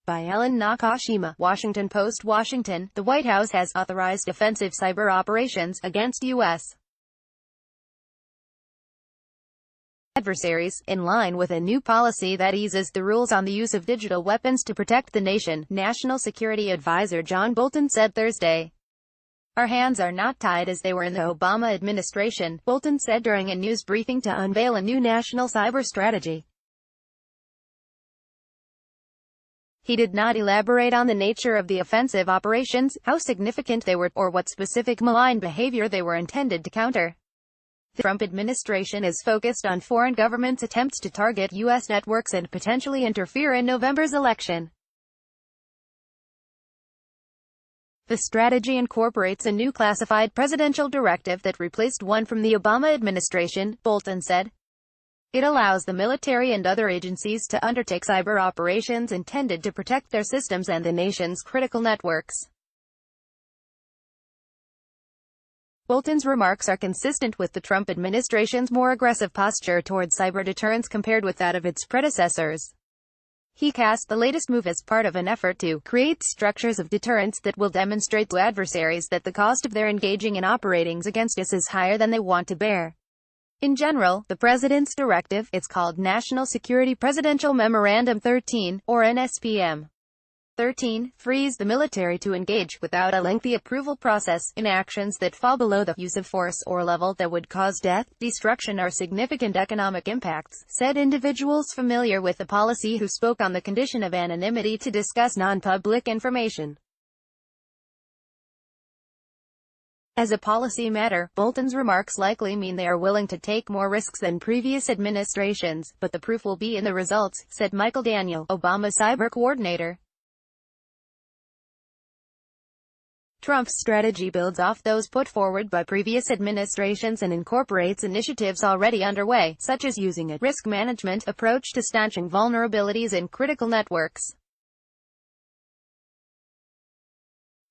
By Ellen Nakashima, Washington Post. Washington, the White House has authorized offensive cyber operations against U.S. adversaries, in line with a new policy that eases the rules on the use of digital weapons to protect the nation, National Security Advisor John Bolton said Thursday. Our hands are not tied as they were in the Obama administration, Bolton said during a news briefing to unveil a new national cyber strategy. He did not elaborate on the nature of the offensive operations, how significant they were, or what specific malign behavior they were intended to counter. The Trump administration is focused on foreign governments' attempts to target U.S. networks and potentially interfere in November's election. The strategy incorporates a new classified presidential directive that replaced one from the Obama administration, Bolton said. It allows the military and other agencies to undertake cyber operations intended to protect their systems and the nation's critical networks. Bolton's remarks are consistent with the Trump administration's more aggressive posture towards cyber deterrence compared with that of its predecessors. He cast the latest move as part of an effort to create structures of deterrence that will demonstrate to adversaries that the cost of their engaging in operations against us is higher than they want to bear. In general, the President's directive, it's called National Security Presidential Memorandum 13, or NSPM 13, frees the military to engage, without a lengthy approval process, in actions that fall below the use of force or level that would cause death, destruction or significant economic impacts, said individuals familiar with the policy who spoke on the condition of anonymity to discuss non-public information. As a policy matter, Bolton's remarks likely mean they are willing to take more risks than previous administrations, but the proof will be in the results, said Michael Daniel, Obama cyber coordinator. Trump's strategy builds off those put forward by previous administrations and incorporates initiatives already underway, such as using a risk management approach to stanching vulnerabilities in critical networks.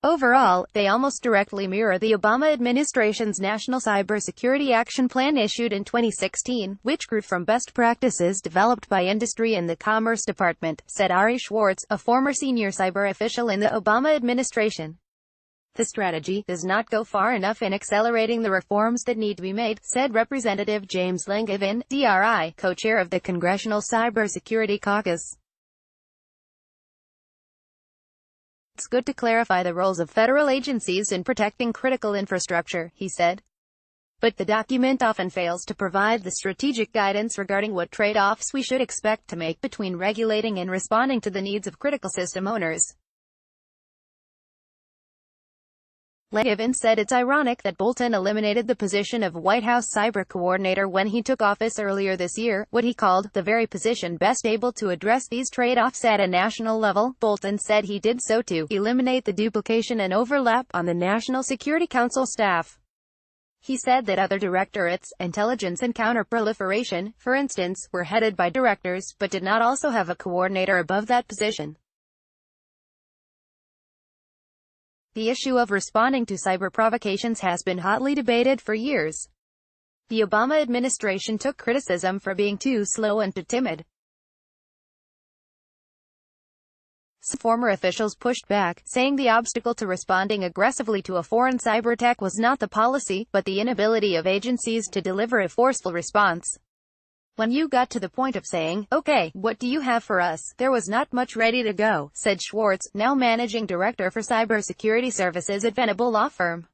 Overall, they almost directly mirror the Obama administration's National Cybersecurity Action Plan issued in 2016, which grew from best practices developed by industry and the Commerce Department, said Ari Schwartz, a former senior cyber official in the Obama administration. The strategy does not go far enough in accelerating the reforms that need to be made, said Representative James Langevin, DRI, co-chair of the Congressional Cybersecurity Caucus. It's good to clarify the roles of federal agencies in protecting critical infrastructure, he said. But the document often fails to provide the strategic guidance regarding what trade-offs we should expect to make between regulating and responding to the needs of critical system owners. Langevin said it's ironic that Bolton eliminated the position of White House cyber coordinator when he took office earlier this year, what he called the very position best able to address these trade-offs at a national level. Bolton said he did so to eliminate the duplication and overlap on the National Security Council staff. He said that other directorates, intelligence and counterproliferation, for instance, were headed by directors, but did not also have a coordinator above that position. The issue of responding to cyber provocations has been hotly debated for years. The Obama administration took criticism for being too slow and too timid. Some former officials pushed back, saying the obstacle to responding aggressively to a foreign cyber attack was not the policy, but the inability of agencies to deliver a forceful response. When you got to the point of saying, okay, what do you have for us, there was not much ready to go, said Schwartz, now managing director for cybersecurity services at Venable law firm.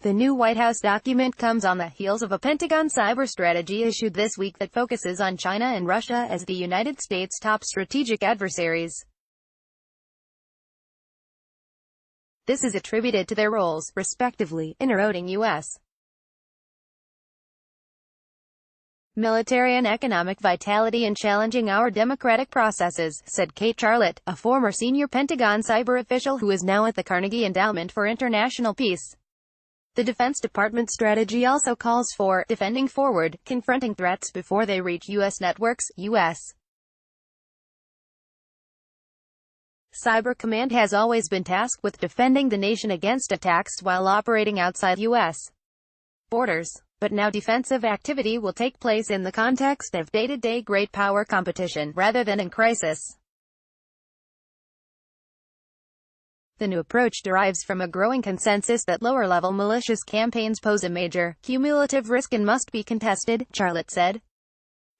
The new White House document comes on the heels of a Pentagon cyber strategy issued this week that focuses on China and Russia as the United States' top strategic adversaries. This is attributed to their roles, respectively, in eroding U.S. military and economic vitality and challenging our democratic processes, said Kate Charlotte, a former senior Pentagon cyber official who is now at the Carnegie Endowment for International Peace. The Defense Department strategy also calls for defending forward, confronting threats before they reach U.S. networks. U.S. Cyber Command has always been tasked with defending the nation against attacks while operating outside U.S. borders. But now defensive activity will take place in the context of day-to-day great power competition, rather than in crisis. The new approach derives from a growing consensus that lower-level malicious campaigns pose a major, cumulative risk and must be contested, Charlotte said.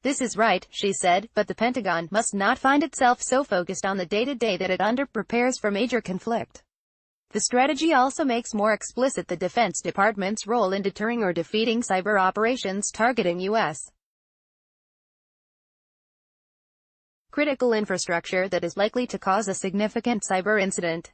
This is right, she said, but the Pentagon must not find itself so focused on the day-to-day that it under-prepares for major conflict. The strategy also makes more explicit the Defense Department's role in deterring or defeating cyber operations targeting U.S. critical infrastructure that is likely to cause a significant cyber incident.